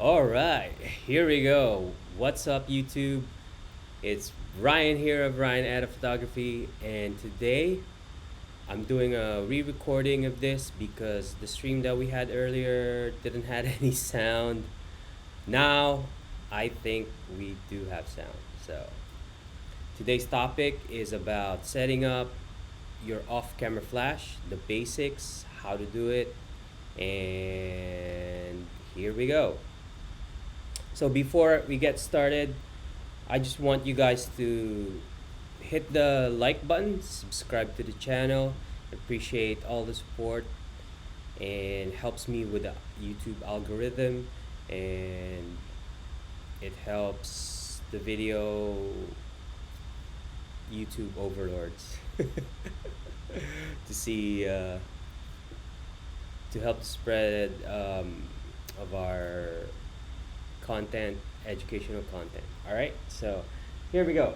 Alright, here we go. What's up, YouTube? It's Ryan here of Ryan Out of Photography, and today I'm doing a re-recording of this because the stream that we had earlier didn't have any sound. Now I think we do have sound. So today's topic is about setting up your off-camera flash, the basics, how to do it, and here we go. So before we get started, I just want you guys to hit the like button, subscribe to the channel. Appreciate all the support and helps me with the YouTube algorithm, and it helps the video YouTube overlords to see to help the spread of our content, educational content. All right, so here we go.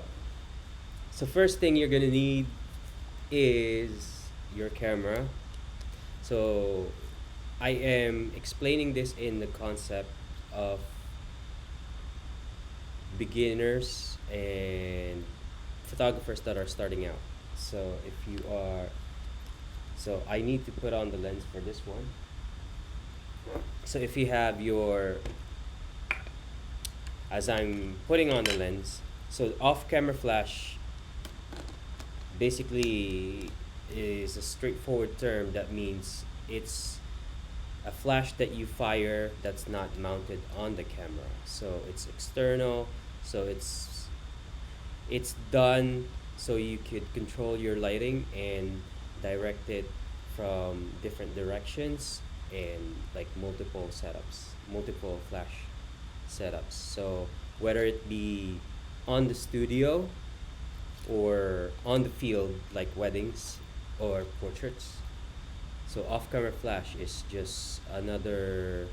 So first thing you're gonna need is your camera. So I am explaining this in the concept of beginners and photographers that are starting out. So if you are, so I need to put on the lens for this one. So if you have your, as I'm putting on the lens, so off-camera flash basically is a straightforward term that means it's a flash that you fire that's not mounted on the camera. So it's external, so it's done so you could control your lighting and direct it from different directions and like multiple setups, multiple flash setups. So whether it be on the studio or on the field like weddings or portraits. So off-camera flash is just another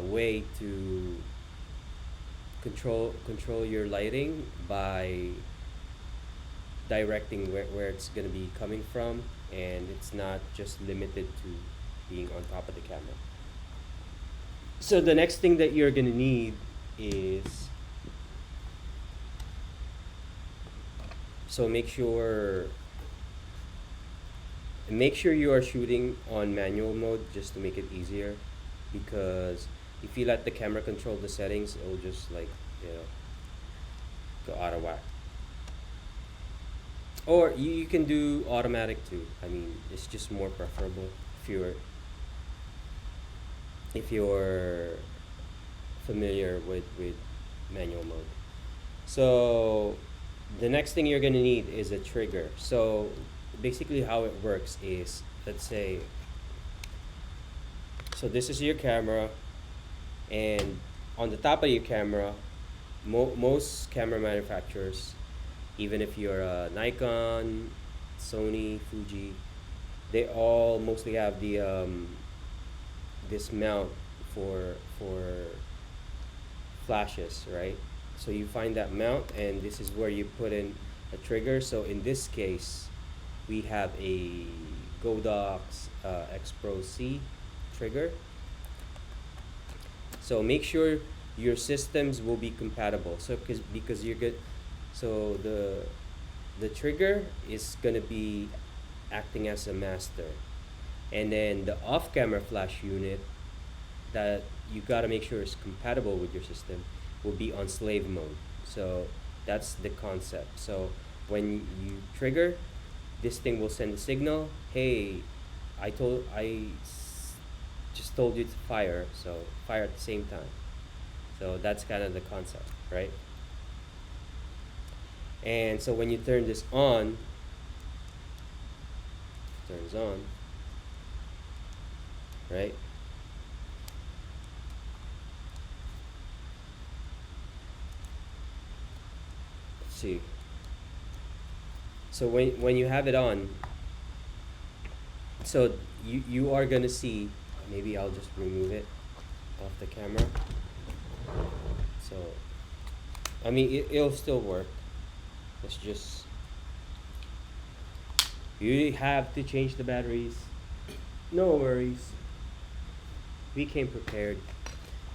way to control your lighting by directing where it's going to be coming from, and it's not just limited to being on top of the camera. So the next thing that you're gonna need is, so make sure you are shooting on manual mode just to make it easier, because if you let the camera control the settings, it will just like, go out of whack. Or you can do automatic too. I mean, it's just more preferable if you're familiar with manual mode. So the next thing you're gonna need is a trigger. So basically how it works is, let's say, so this is your camera, and on the top of your camera, most camera manufacturers, even if you're a Nikon, Sony, Fuji, they all mostly have the this mount for flashes, right? So you find that mount, and this is where you put in a trigger. So in this case, we have a Godox X Pro C trigger. So make sure your systems will be compatible. So because you're good, so the trigger is gonna be acting as a master, and then the off-camera flash unit that you gotta make sure is compatible with your system will be on slave mode. So that's the concept. So when you trigger, this thing will send a signal, hey, just told you to fire, so fire at the same time. So that's kind of the concept, right? And so when you turn this on, turns on, right? Let's see. So when you have it on, so you are gonna see, maybe I'll just remove it off the camera. So I mean, it'll still work. It's just, you have to change the batteries. No worries. We came prepared.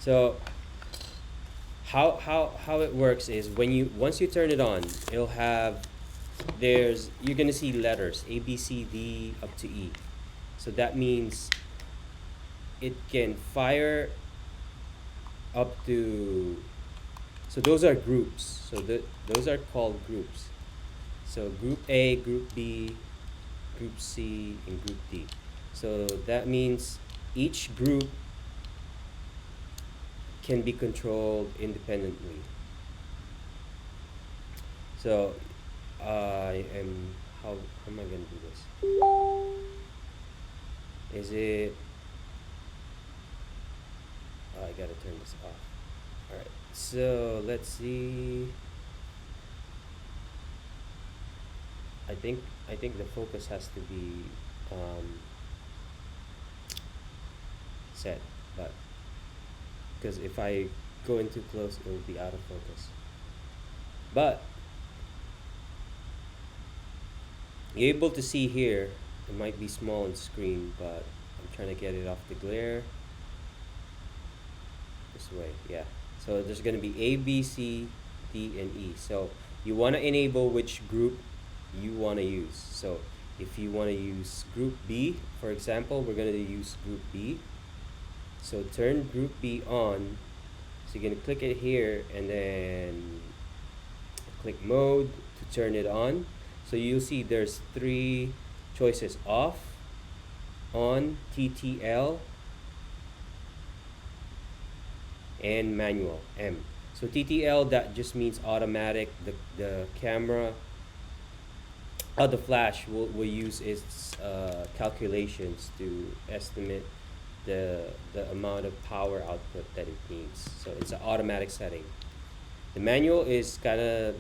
So how it works is when you once you turn it on, it'll have you're gonna see letters A B C D up to E. So that means it can fire up to, so those are groups. So those are called groups. So group A, group B, group C, and group D. So that means each group can be controlled independently. So I am how am I gonna do this? Is it? Oh, I gotta turn this off. All right. So let's see. I think the focus has to be um, set, but because if I go in too close, it will be out of focus. But you're able to see here. It might be small on screen, but I'm trying to get it off the glare. This way, yeah. So there's going to be A, B, C, D, and E. So you want to enable which group you want to use. So if you want to use group B, for example, we're going to use group B. So turn group B on. So you're going to click it here and then click mode to turn it on. So you'll see there's three choices: off, on, TTL, and manual, M. So TTL, that just means automatic. The camera, the flash will use its calculations to estimate the amount of power output that it needs. So it's an automatic setting. The manual is kind of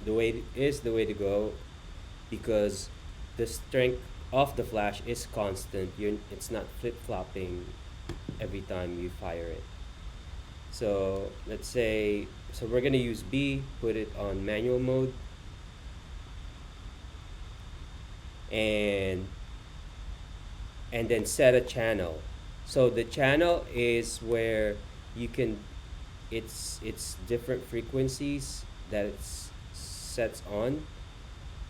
the way to go, because the strength of the flash is constant. It's not flip-flopping every time you fire it. So let's say, so we're gonna use B, put it on manual mode, and then set a channel. So the channel is where you can, it's different frequencies that it sets on,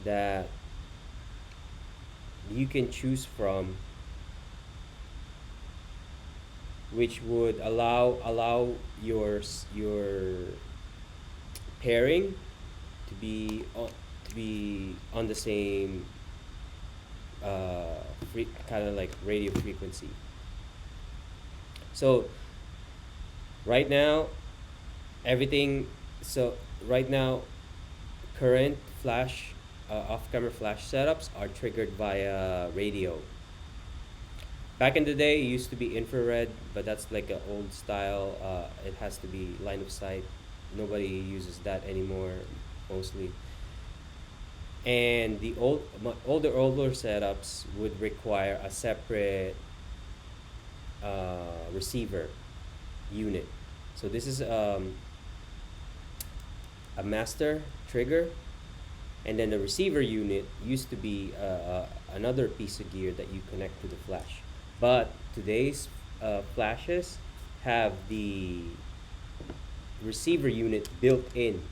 that you can choose from, which would allow your pairing to be on the same kind of like radio frequency. So right now everything, so right now current flash off-camera flash setups are triggered via radio. Back in the day, it used to be infrared, but that's like an old style. It has to be line of sight. Nobody uses that anymore, mostly. And the older setups would require a separate receiver unit. So this is a master trigger, and then the receiver unit used to be another piece of gear that you connect to the flash. But today's flashes have the receiver unit built in,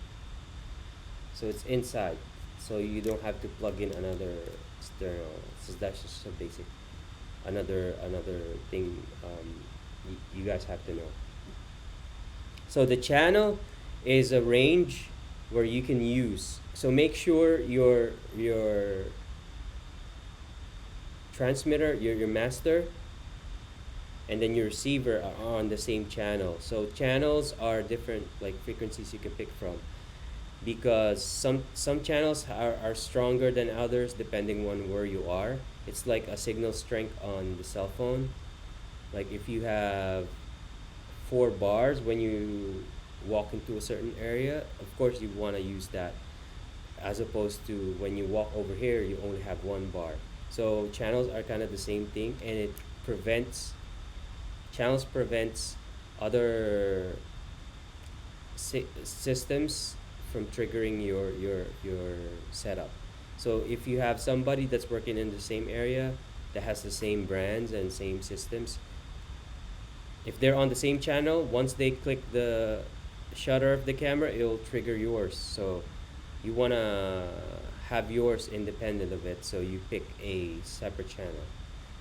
so it's inside, so you don't have to plug in another external. So that's just a basic, another thing you guys have to know. So the channel is a range where you can use. So make sure your transmitter, your master, and then your receiver are on the same channel. So channels are different, like frequencies you can pick from, because some channels are stronger than others depending on where you are. It's like a signal strength on the cell phone. Like if you have 4 bars when you walk into a certain area, of course you want to use that, as opposed to when you walk over here you only have 1 bar. So channels are kind of the same thing, and it prevents other systems from triggering your setup. So if you have somebody that's working in the same area that has the same brands and same systems, if they're on the same channel, once they click the shutter of the camera, it'll trigger yours. So you wanna have yours independent of it, so you pick a separate channel.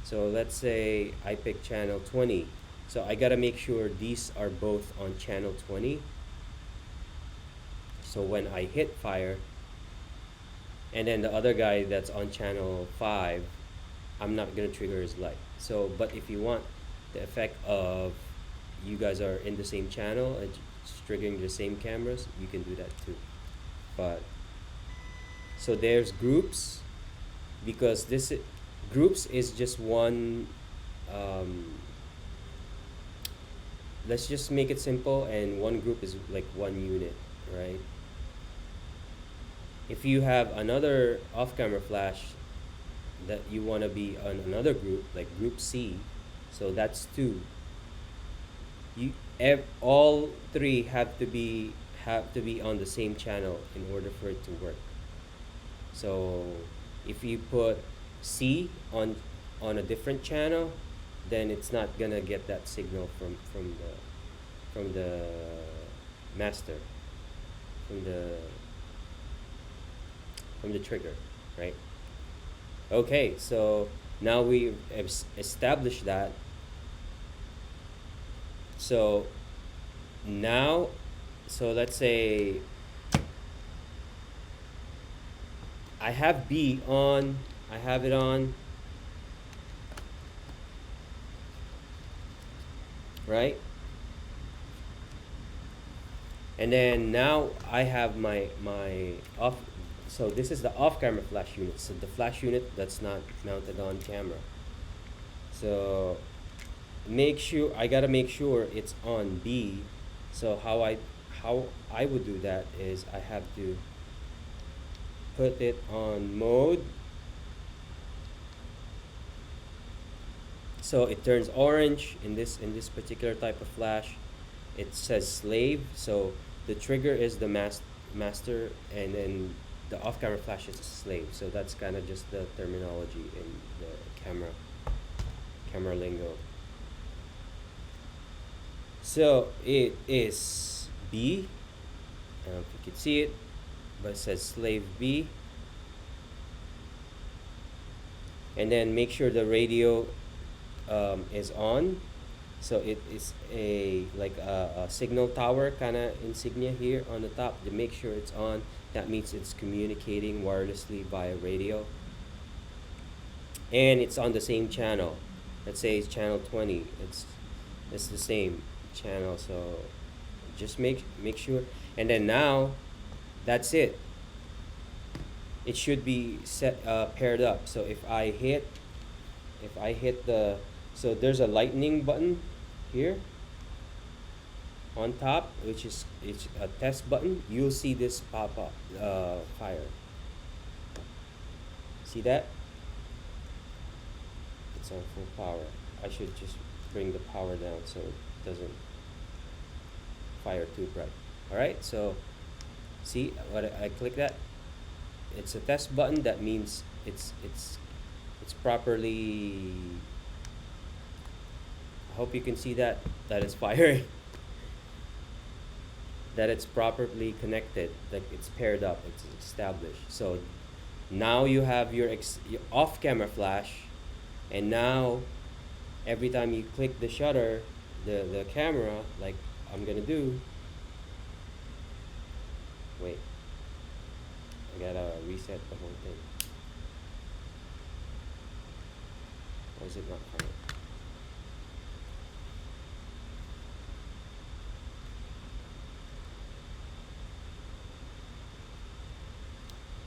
So let's say I pick channel 20. So I gotta make sure these are both on channel 20. So when I hit fire, and then the other guy that's on channel 5, I'm not gonna trigger his light. So, but if you want the effect of you guys are in the same channel and triggering the same cameras, you can do that too. But so there's groups, because groups is just one. Let's just make it simple, and one group is like one unit, right? If you have another off-camera flash that you want to be on another group, like group C, so that's two. All three have to be on the same channel in order for it to work. So if you put C on a different channel, then it's not gonna get that signal from the master, from the trigger, right? Okay, so now we established that. So now, so let's say I have B on, I have it on, right? And then now I have my off. So this is the off-camera flash unit. So the flash unit that's not mounted on camera. So I gotta make sure it's on B. So how I would do that is I have to put it on mode. So it turns orange in this particular type of flash. It says slave. So the trigger is the master, and then the off-camera flash is a slave. So that's kind of just the terminology in the camera lingo. So it is B. I don't know if you can see it, but it says slave B. And then make sure the radio is on. So it is like a signal tower kind of insignia here on the top. To make sure it's on, that means it's communicating wirelessly via radio. And it's on the same channel. Let's say it's channel 20. It's the same channel. So just make sure. And then now, that's it. It should be set paired up. So if I hit the, so there's a lightning button here on top, which is it's a test button. You'll see this pop up, fire. See that? It's on full power. I should just bring the power down so it doesn't fire too bright. All right, so see what I click that? It's a test button. That means it's properly. I hope you can see that it's firing. That it's properly connected, like it's paired up, it's established. So now you have your off-camera flash, and now every time you click the shutter, the camera, like I'm gonna do. Wait, I gotta reset the whole thing. Why is it not coming?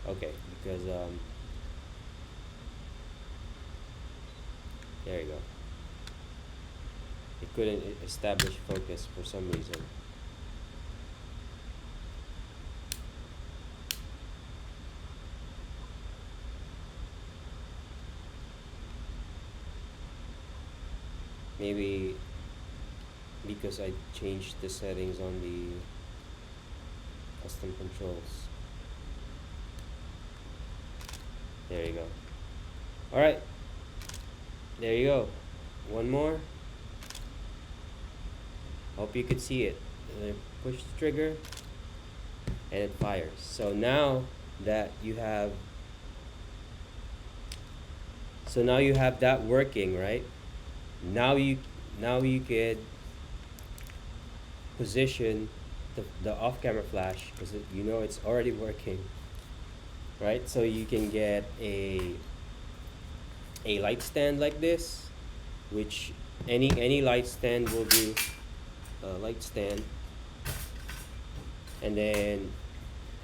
Okay, because there you go. It couldn't establish focus for some reason. Maybe because I changed the settings on the custom controls. There you go. All right. There you go. One more. Hope you could see it. And then push the trigger and it fires. So now that you have that working, right? Now you could position the off-camera flash because you know it's already working, right? So you can get a light stand like this, which any light stand will do. Light stand, and then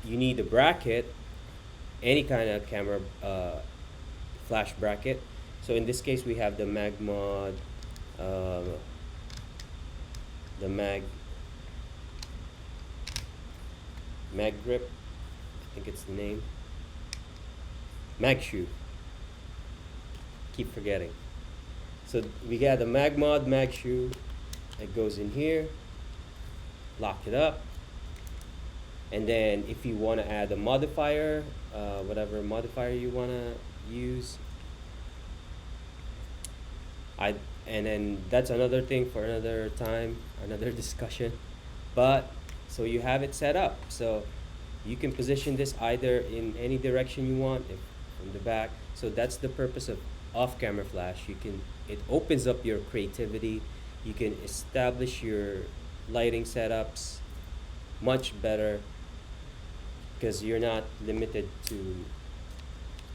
you need a bracket, any kind of camera flash bracket. So in this case, we have the Magmod, uh, the Mag Grip, I think it's the name. Mag Shoe. Keep forgetting. So we got the Magmod Mag Shoe. It goes in here. Lock it up. And then if you want to add a modifier, whatever modifier you want to use, and then that's another thing for another time, another discussion. But so you have it set up, so you can position this either in any direction you want, if from the back. So that's the purpose of off-camera flash. It opens up your creativity. You can establish your lighting setups much better because you're not limited to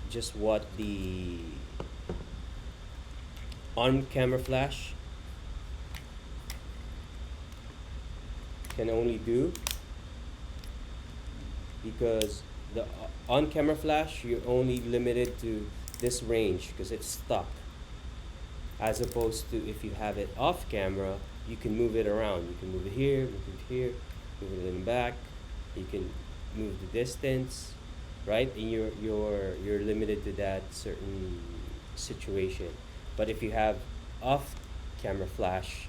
just what the on-camera flash can only do, because the on-camera flash, you're only limited to this range because it's stuck, as opposed to if you have it off camera, you can move it around. You can move it here, move it here, move it in the back. You can move the distance, right? And you're limited to that certain situation. But if you have off camera flash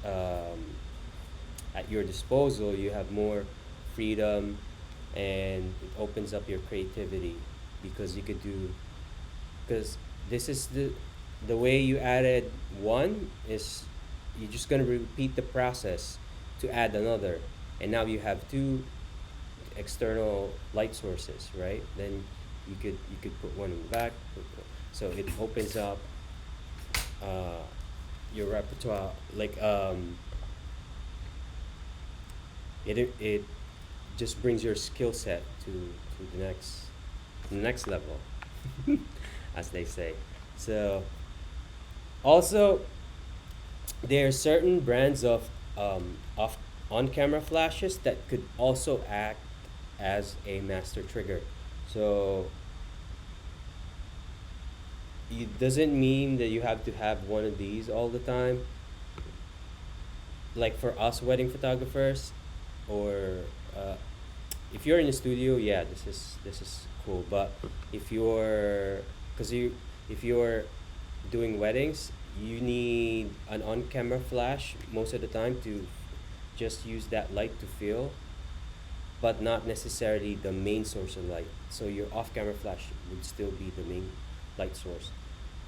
at your disposal, you have more freedom, and it opens up your creativity, because you could do, because this is the way you added one is you're just going to repeat the process to add another, and now you have two external light sources, right? Then you could put one in the back, so it opens up your repertoire, like it just brings your skill set to the next level, as they say. So also, there are certain brands of on-camera flashes that could also act as a master trigger. So it doesn't mean that you have to have one of these all the time. Like for us wedding photographers, or if you're in the studio, yeah, this is cool. But if you're, if you're doing weddings, you need an on-camera flash most of the time to just use that light to fill, but not necessarily the main source of light. So your off-camera flash would still be the main light source.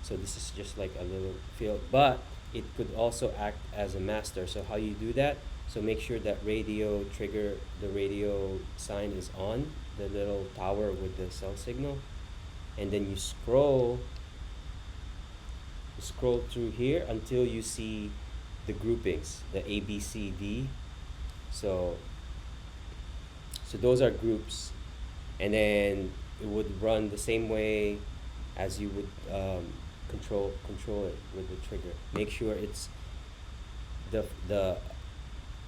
So this is just like a little fill, but it could also act as a master. So how you do that? So make sure that radio trigger, the radio sign is on, the little tower with the cell signal, and then you scroll through here until you see the groupings, the A, B, C, D. So those are groups, and then it would run the same way as you would control it with the trigger. Make sure it's the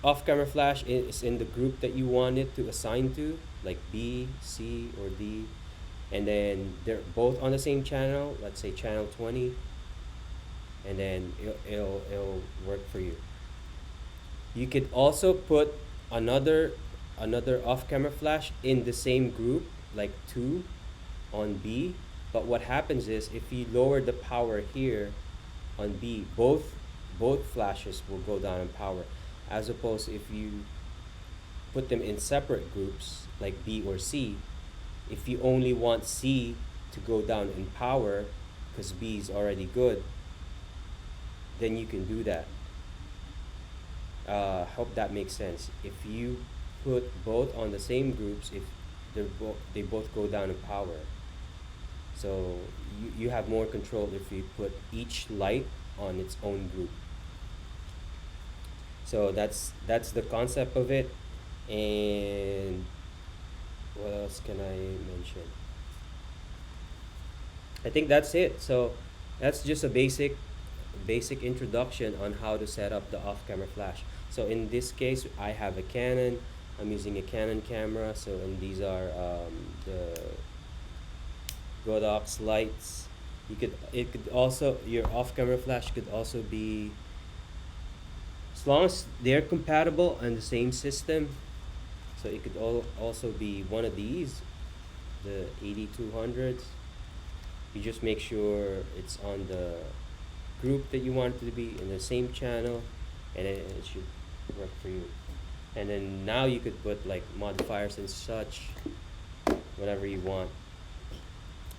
off-camera flash is in the group that you want it to assign to, like B, C, or D, and then they're both on the same channel. Let's say channel 20, and then it'll work for you. You could also put another off-camera flash in the same group, like 2 on B. But what happens is, if you lower the power here on B, both flashes will go down in power, as opposed to if you put them in separate groups like B or C. If you only want C to go down in power because B is already good, then you can do that. Hope that makes sense. If you put both on the same groups, if they both go down in power, so you have more control if you put each light on its own group. So that's the concept of it. And what else can I mention? I think that's it. So that's just a basic introduction on how to set up the off-camera flash. So in this case, I have a Canon. I'm using a Canon camera. So and these are the Godox lights. It could also, your off-camera flash could also be, as long as they're compatible on the same system. So it could also be one of these, the 8200s. You just make sure it's on the group that you want it to be in the same channel, and it should work for you. And then now you could put like modifiers and such, whatever you want.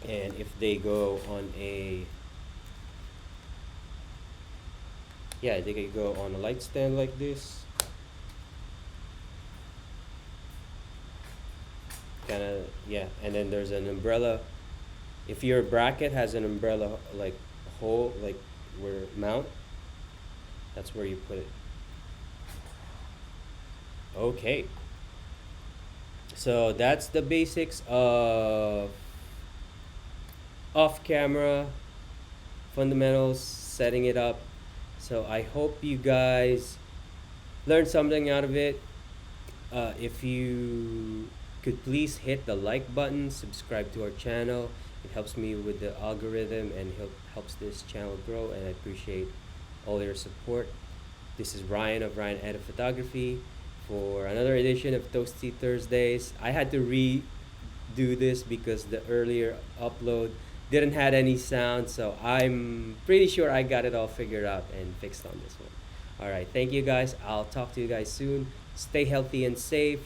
And if they go on a, yeah, they could go on a light stand like this, kind of, yeah. And then there's an umbrella. If your bracket has an umbrella like hole, like where mount, that's where you put it. Okay, so that's the basics of off camera fundamentals, setting it up. So I hope you guys learned something out of it. If you could please hit the like button, subscribe to our channel. It helps me with the algorithm and helps this channel grow, and I appreciate all your support. This is Ryan of Ryan Edit Photography for another edition of Toasty Thursdays. I had to redo this because the earlier upload didn't had any sound, so I'm pretty sure I got it all figured out and fixed on this one. All right, thank you guys. I'll talk to you guys soon. Stay healthy and safe.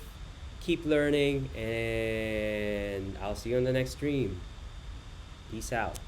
Keep learning, and I'll see you on the next stream. Peace out.